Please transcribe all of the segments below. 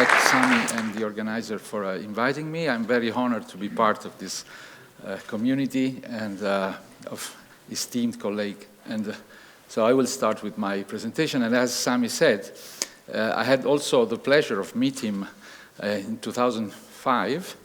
thank Sami and the organizer for inviting me. I'm very honored to be part of this community and of esteemed colleague. And so I will start with my presentation. And as Sami said, I had also the pleasure of meeting him in 2005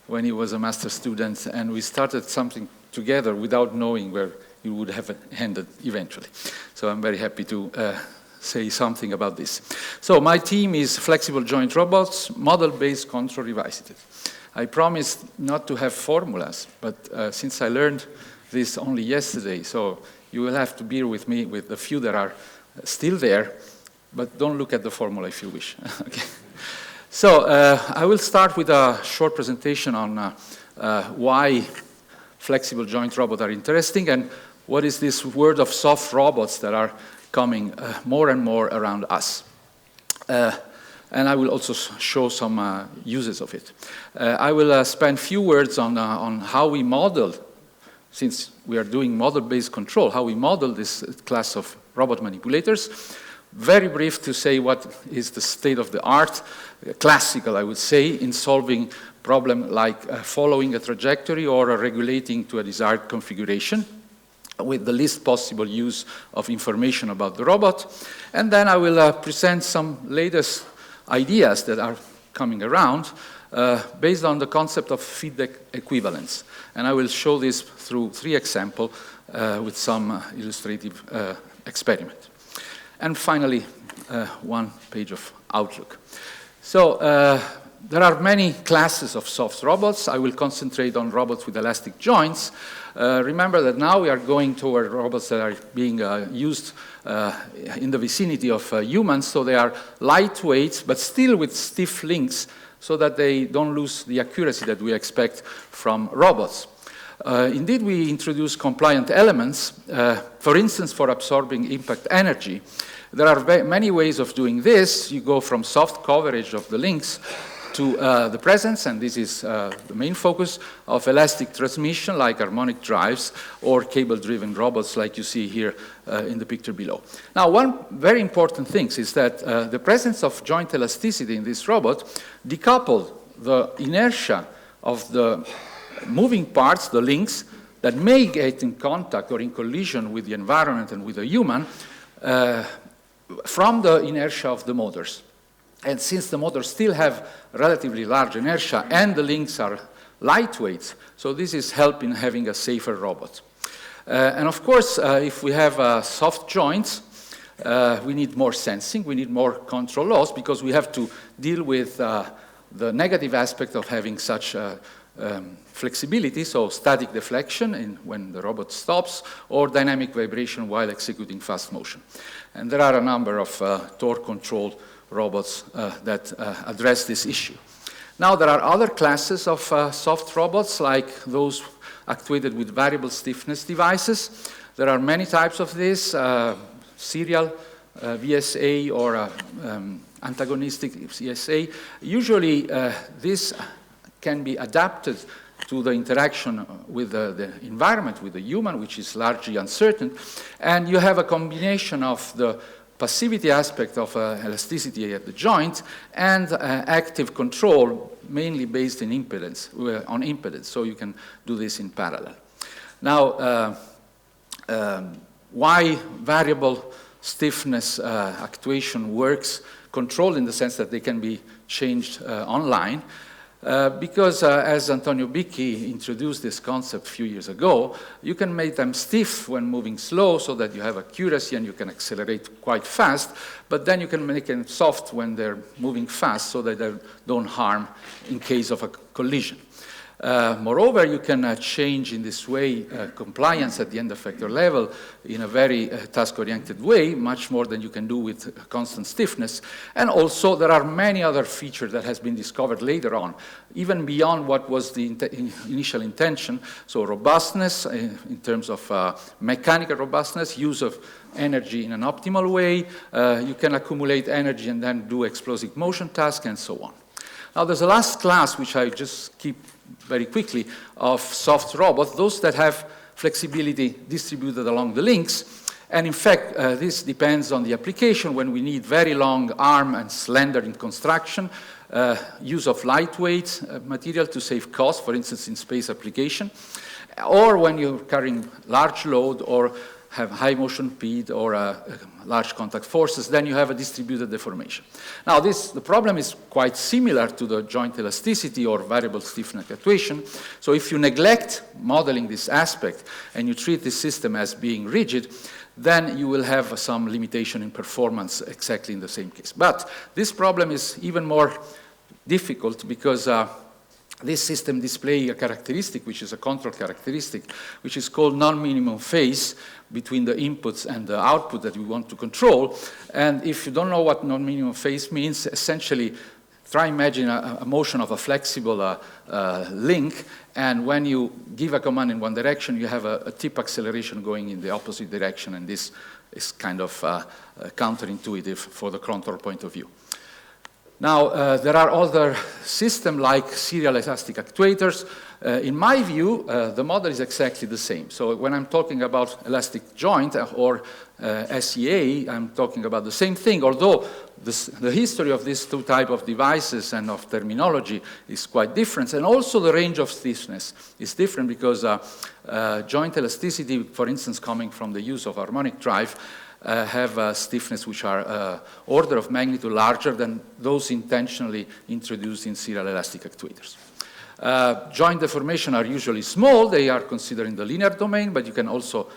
when he was a master student, and we started something together without knowing where it would have ended eventually. So I'm very happy to say something about this. So my team is Flexible Joint Robots, Model-Based Control Revisited. I promised not to have formulas, but since I learned this only yesterday, so you will have to bear with me with the few that are still there, but don't look at the formula if you wish. Okay. So I will start with a short presentation on why flexible joint robots are interesting and what is this world of soft robots that are coming more and more around us. And I will also show some uses of it. I will spend a few words on how we model, since we are doing model-based control, how we model this class of robot manipulators. Very brief to say what is the state of the art, classical, I would say, in solving problems like following a trajectory or regulating to a desired configuration with the least possible use of information about the robot. And then I will present some latest ideas that are coming around based on the concept of feedback equivalence. And I will show this through 3 examples with some illustrative experiment. And finally, 1 page of Outlook. So there are many classes of soft robots. I will concentrate on robots with elastic joints. Remember that now we are going toward robots that are being used in the vicinity of humans, so they are lightweight, but still with stiff links, so that they don't lose the accuracy that we expect from robots. Indeed, we introduce compliant elements, for instance, for absorbing impact energy. There are many ways of doing this. You go from soft coverage of the links to the presence, and this is the main focus of elastic transmission like harmonic drives or cable-driven robots like you see here in the picture below. Now, one very important thing is that the presence of joint elasticity in this robot decoupled the inertia of the moving parts, the links, that may get in contact or in collision with the environment and with the human from the inertia of the motors. And since the motors still have relatively large inertia and the links are lightweight, so this is helping having a safer robot. And of course, if we have soft joints, we need more sensing, we need more control laws because we have to deal with the negative aspect of having such flexibility, so static deflection when the robot stops, or dynamic vibration while executing fast motion. And there are a number of torque-controlled robots that address this issue. Now, there are other classes of soft robots, like those actuated with variable stiffness devices. There are many types of this, serial VSA or antagonistic CSA. Usually, this can be adapted to the interaction with the environment, with the human, which is largely uncertain. And you have a combination of the passivity aspect of elasticity at the joint and active control, mainly based in on impedance. So you can do this in parallel. Now, why variable stiffness actuation works, controlled in the sense that they can be changed online. Because as Antonio Bicchi introduced this concept a few years ago, you can make them stiff when moving slow so that you have accuracy and you can accelerate quite fast, but then you can make them soft when they're moving fast so that they don't harm in case of a collision. Moreover, you can change in this way compliance at the end effector level in a very task-oriented way, much more than you can do with constant stiffness. And also, there are many other features that has been discovered later on, even beyond what was the initial intention. So robustness in terms of mechanical robustness, use of energy in an optimal way. You can accumulate energy and then do explosive motion tasks and so on. Now, there's a last class, which I just keep very quickly, of soft robots, those that have flexibility distributed along the links. And in fact, this depends on the application. When we need very long arm and slender in construction, use of lightweight material to save cost, for instance, in space application, or when you're carrying large load or have high motion speed or large contact forces, then you have a distributed deformation. Now, the problem is quite similar to the joint elasticity or variable stiffness actuation. So if you neglect modeling this aspect and you treat this system as being rigid, then you will have some limitation in performance exactly in the same case. But this problem is even more difficult because this system displays a characteristic, which is a control characteristic, which is called non-minimum phase between the inputs and the output that we want to control. And if you don't know what non-minimum phase means, essentially try imagine a motion of a flexible link, and when you give a command in one direction, you have a tip acceleration going in the opposite direction, and this is kind of counterintuitive for the control point of view. Now, there are other systems like serial elastic actuators. In my view, the model is exactly the same. So when I'm talking about elastic joint or SEA, I'm talking about the same thing, although the history of these two types of devices and of terminology is quite different. And also the range of stiffness is different because joint elasticity, for instance, coming from the use of harmonic drive, have stiffness which are order of magnitude larger than those intentionally introduced in serial elastic actuators. Joint deformation are usually small. They are considered in the linear domain, but you can also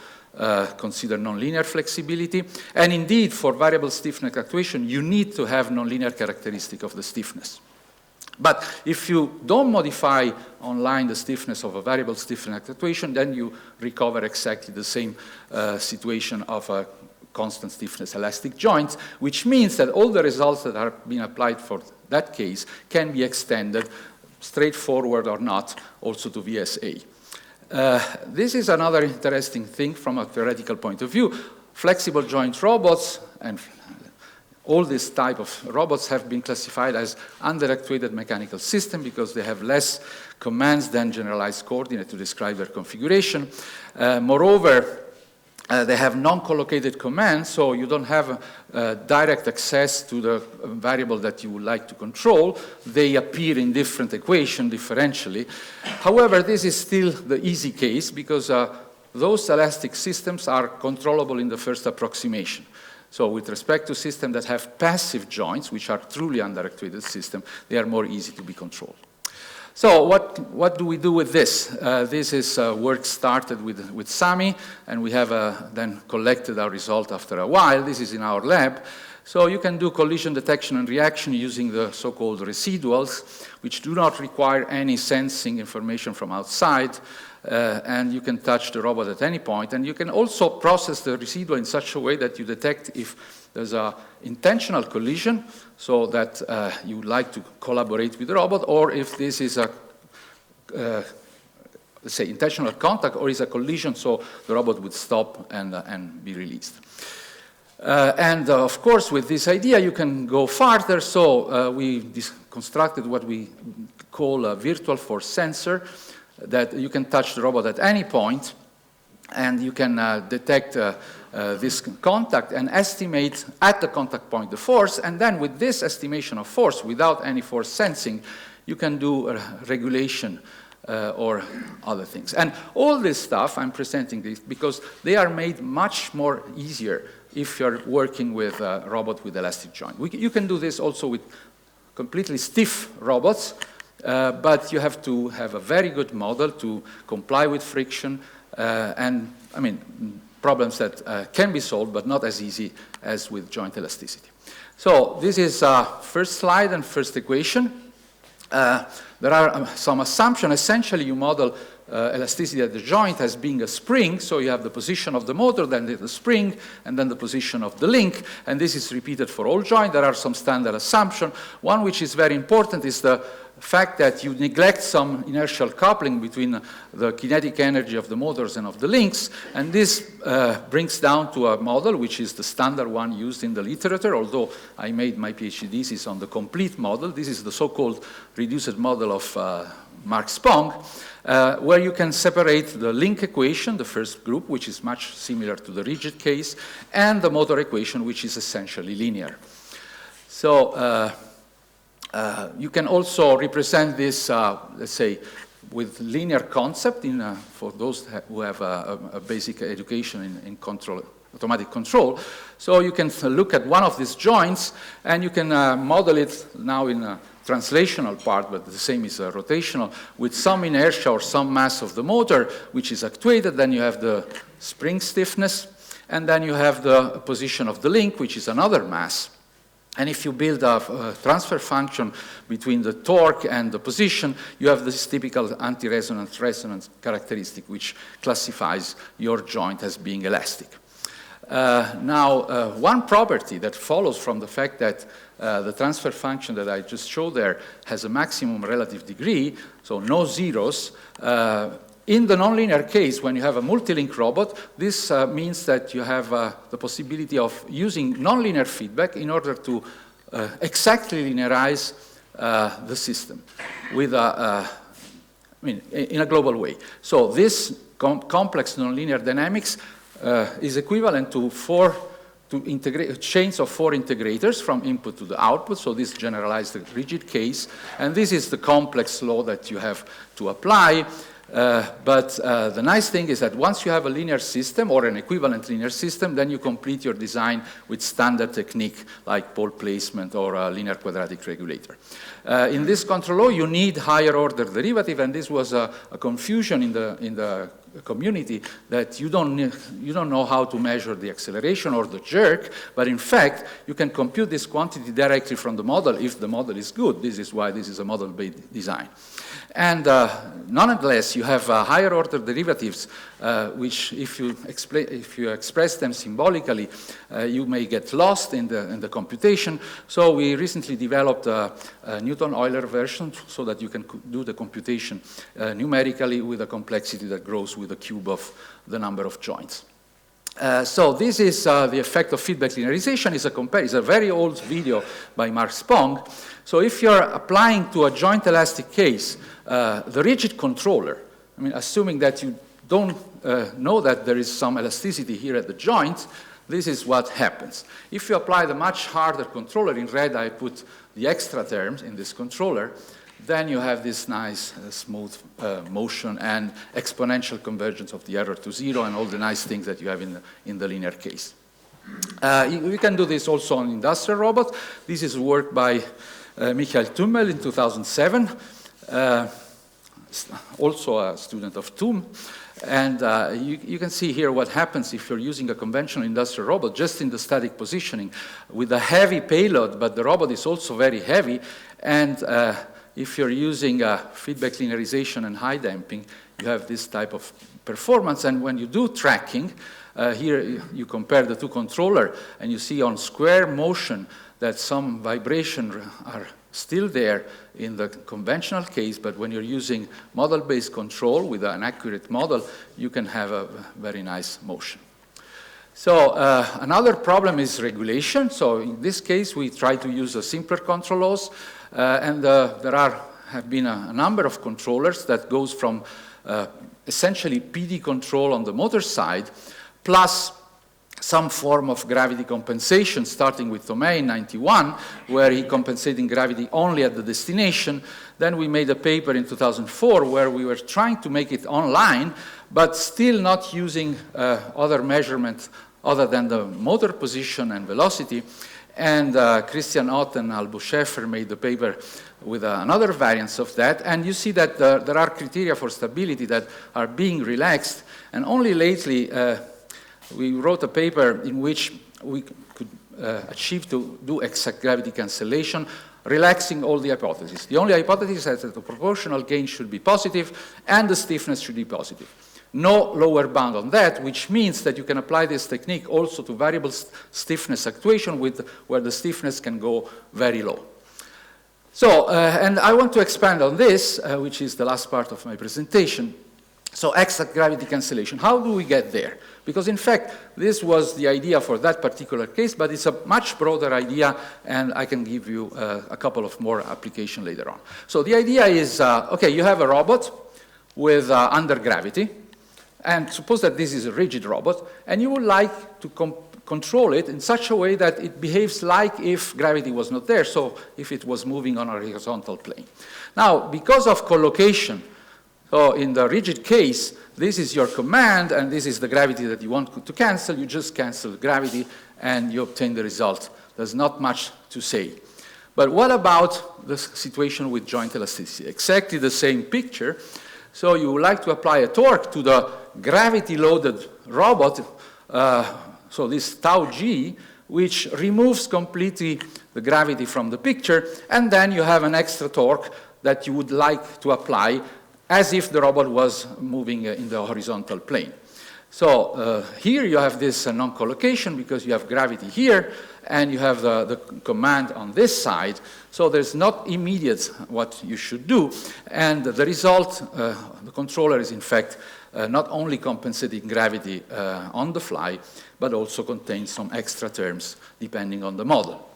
consider nonlinear flexibility. And indeed, for variable stiffness actuation, you need to have nonlinear characteristic of the stiffness. But if you don't modify online the stiffness of a variable stiffness actuation, then you recover exactly the same situation of a constant stiffness elastic joints, which means that all the results that are being applied for that case can be extended, straightforward or not, also to VSA. This is another interesting thing from a theoretical point of view. Flexible joint robots and all this type of robots have been classified as underactuated mechanical system because they have less commands than generalized coordinate to describe their configuration. Moreover, they have non-collocated commands, so you don't have direct access to the variable that you would like to control. They appear in different equations differentially. However, this is still the easy case because those elastic systems are controllable in the first approximation. So with respect to systems that have passive joints, which are truly underactuated systems, they are more easy to be controlled. So what do we do with this? This is work started with Sami, and we have then collected our result after a while. This is in our lab. So you can do collision detection and reaction using the so-called residuals, which do not require any sensing information from outside, and you can touch the robot at any point. And you can also process the residual in such a way that you detect if there's an intentional collision, so that you would like to collaborate with the robot, or if this is a, let's say, intentional contact, or is a collision, so the robot would stop and be released. Of course, with this idea, you can go farther. So we constructed what we call a virtual force sensor, that you can touch the robot at any point, and you can detect this contact and estimate at the contact point the force, and then with this estimation of force, without any force sensing, you can do a regulation or other things. And all this stuff, I'm presenting this because they are made much more easier if you're working with a robot with elastic joint. You can do this also with completely stiff robots, but you have to have a very good model to comply with friction, and I mean, problems that can be solved, but not as easy as with joint elasticity. So this is first slide and first equation. There are some assumptions. Essentially, you model elasticity at the joint as being a spring, so you have the position of the motor, then the spring, and then the position of the link, and this is repeated for all joints. There are some standard assumptions. One which is very important is the fact that you neglect some inertial coupling between the kinetic energy of the motors and of the links, and this brings down to a model which is the standard one used in the literature, although I made my PhD thesis on the complete model. This is the so-called reduced model of Mark Spong, where you can separate the link equation, the first group, which is much similar to the rigid case, and the motor equation, which is essentially linear. So You can also represent this, let's say, with linear concept for those who have a basic education in automatic control. So you can look at one of these joints, and you can model it now in a translational part, but the same is rotational, with some inertia or some mass of the motor, which is actuated. Then you have the spring stiffness, and then you have the position of the link, which is another mass. And if you build a transfer function between the torque and the position, you have this typical anti-resonance resonance characteristic, which classifies your joint as being elastic. Now, one property that follows from the fact that the transfer function that I just showed there has a maximum relative degree, so no zeros. In the nonlinear case, when you have a multi-link robot, this means that you have the possibility of using nonlinear feedback in order to exactly linearize the system with in a global way. So this complex nonlinear dynamics is equivalent to chains of 4 integrators from input to the output, so this generalized the rigid case, and this is the complex law that you have to apply. But the nice thing is that once you have a linear system or an equivalent linear system, then you complete your design with standard technique like pole placement or a linear quadratic regulator. In this control law, you need higher order derivative, and this was a confusion in the community that you don't know how to measure the acceleration or the jerk, but in fact, you can compute this quantity directly from the model if the model is good. This is why this is a model-based design. And nonetheless, you have higher order derivatives, which if you express them symbolically, you may get lost in the computation. So we recently developed a Newton-Euler version so that you can do the computation numerically with a complexity that grows with the cube of the number of joints. So this is the effect of feedback linearization. It's a very old video by Mark Spong. So if you're applying to a joint elastic case the rigid controller, I mean, assuming that you don't know that there is some elasticity here at the joint, this is what happens. If you apply the much harder controller, in red I put the extra terms in this controller, then you have this nice smooth motion and exponential convergence of the error to 0 and all the nice things that you have in the linear case. We can do this also on industrial robots. This is work by Michael Tummel in 2007, also a student of TUM. And you can see here what happens if you're using a conventional industrial robot just in the static positioning with a heavy payload, but the robot is also very heavy. And if you're using feedback linearization and high damping, you have this type of performance. And when you do tracking, here you compare the two controllers, and you see on square motion that some vibration are still there in the conventional case, but when you're using model-based control with an accurate model, you can have a very nice motion. So another problem is regulation. So in this case, we try to use a simpler control laws, and there have been a number of controllers that goes from essentially PD control on the motor side, plus some form of gravity compensation, starting with Tomei in 91, where he compensating gravity only at the destination. Then we made a paper in 2004 where we were trying to make it online, but still not using other measurements other than the motor position and velocity. And Christian Ott and Albu Schäfer made the paper with another variance of that. And you see that there are criteria for stability that are being relaxed. And only lately, we wrote a paper in which we could achieve to do exact gravity cancellation, relaxing all the hypotheses. The only hypothesis is that the proportional gain should be positive and the stiffness should be positive. No lower bound on that, which means that you can apply this technique also to variable stiffness actuation where the stiffness can go very low. So, and I want to expand on this, which is the last part of my presentation. So exact gravity cancellation, how do we get there? Because in fact, this was the idea for that particular case, but it's a much broader idea, and I can give you a couple of more applications later on. So the idea is, okay, you have a robot with under gravity, and suppose that this is a rigid robot, and you would like to control it in such a way that it behaves like if gravity was not there, so if it was moving on a horizontal plane. Now, because of collocation, so in the rigid case, this is your command, and this is the gravity that you want to cancel. You just cancel gravity, and you obtain the result. There's not much to say. But what about the situation with joint elasticity? Exactly the same picture. So you would like to apply a torque to the gravity-loaded robot, so this tau g, which removes completely the gravity from the picture, and then you have an extra torque that you would like to apply as if the robot was moving in the horizontal plane. So here you have this non-collocation because you have gravity here, and you have the command on this side. So there's not immediate what you should do. And the result, the controller is in fact not only compensating gravity on the fly, but also contains some extra terms depending on the model.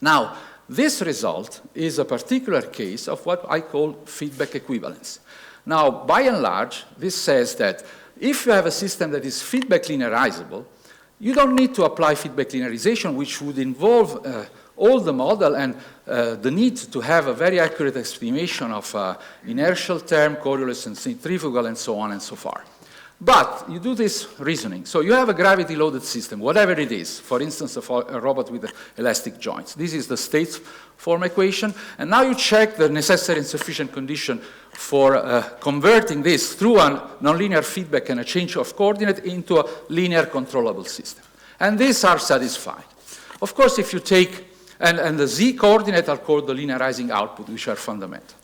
Now, this result is a particular case of what I call feedback equivalence. Now, by and large, this says that if you have a system that is feedback linearizable, you don't need to apply feedback linearization, which would involve all the model and the need to have a very accurate estimation of inertial term, Coriolis and centrifugal, and so on and so far. But you do this reasoning. So you have a gravity-loaded system, whatever it is, for instance, a robot with elastic joints. This is the state form equation. And now you check the necessary and sufficient condition for converting this through a nonlinear feedback and a change of coordinate into a linear controllable system. And these are satisfied. Of course, if you take, and the z coordinate are called the linearizing output, which are fundamental.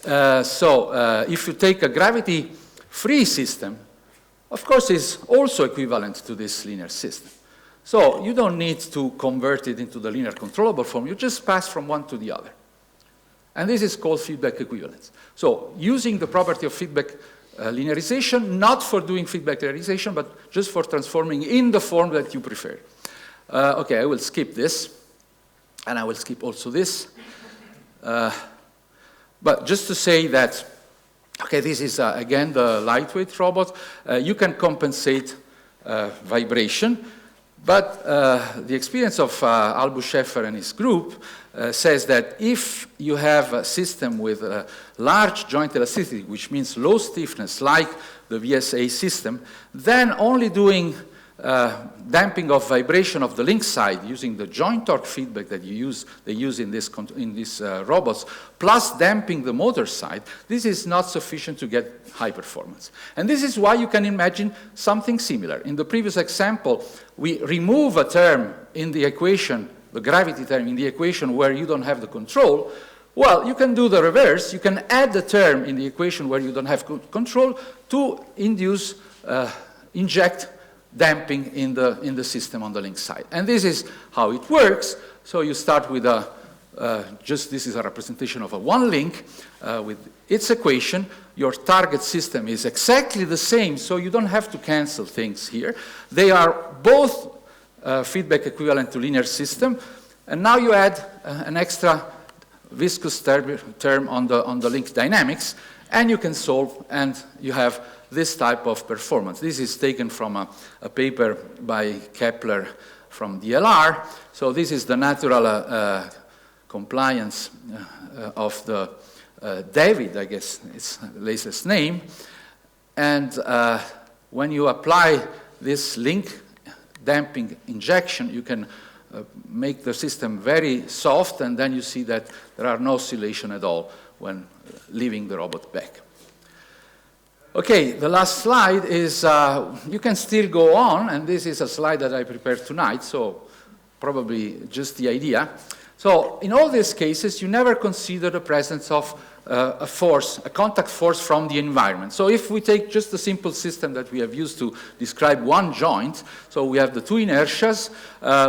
If you take a gravity-free system, of course, is also equivalent to this linear system. So you don't need to convert it into the linear controllable form. You just pass from one to the other. And this is called feedback equivalence. So using the property of feedback linearization, not for doing feedback linearization, but just for transforming in the form that you prefer. Okay, I will skip this. And I will skip also this. But just to say that, okay, this is, again, the lightweight robot. You can compensate vibration. But the experience of Albuscheffer and his group says that if you have a system with a large joint elasticity, which means low stiffness, like the VSA system, then only doing damping of vibration of the link side using the joint torque feedback that they use in these robots, plus damping the motor side, this is not sufficient to get high performance. And this is why you can imagine something similar. In the previous example, we remove a term in the equation, the gravity term in the equation where you don't have the control. Well, you can do the reverse. You can add the term in the equation where you don't have control to induce, inject damping in the system on the link side. And this is how it works. So you start with this is a representation of a one link with its equation. Your target system is exactly the same, so you don't have to cancel things here. They are both feedback equivalent to linear system. And now you add an extra viscous term on the link dynamics, and you can solve, and you have this type of performance. This is taken from a paper by Kepler from DLR. So this is the natural compliance of the David, I guess it's the latest name. And when you apply this link damping injection, you can make the system very soft, and then you see that there are no oscillation at all when leaving the robot back. Okay, the last slide is, you can still go on, and this is a slide that I prepared tonight, so probably just the idea. So in all these cases, you never consider the presence of a force, a contact force from the environment. So if we take just the simple system that we have used to describe one joint, so we have the two inertias,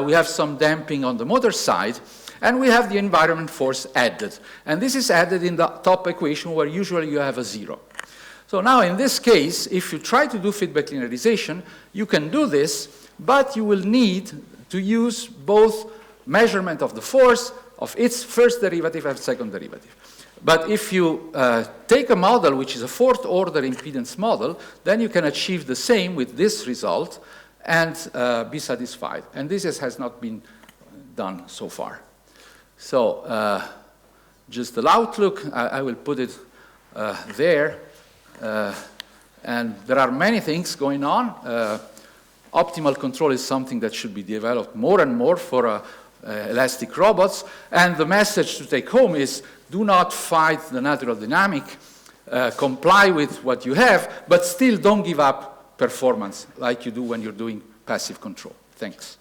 we have some damping on the motor side, and we have the environment force added. And this is added in the top equation where usually you have a zero. So now in this case, if you try to do feedback linearization, you can do this, but you will need to use both measurement of the force, of its first derivative and second derivative. But if you take a model which is a fourth order impedance model, then you can achieve the same with this result, and be satisfied. And this has not been done so far. So just the outlook, I will put it there. And there are many things going on. Optimal control is something that should be developed more and more for elastic robots. And the message to take home is, do not fight the natural dynamic, comply with what you have, but still don't give up performance like you do when you're doing passive control. Thanks.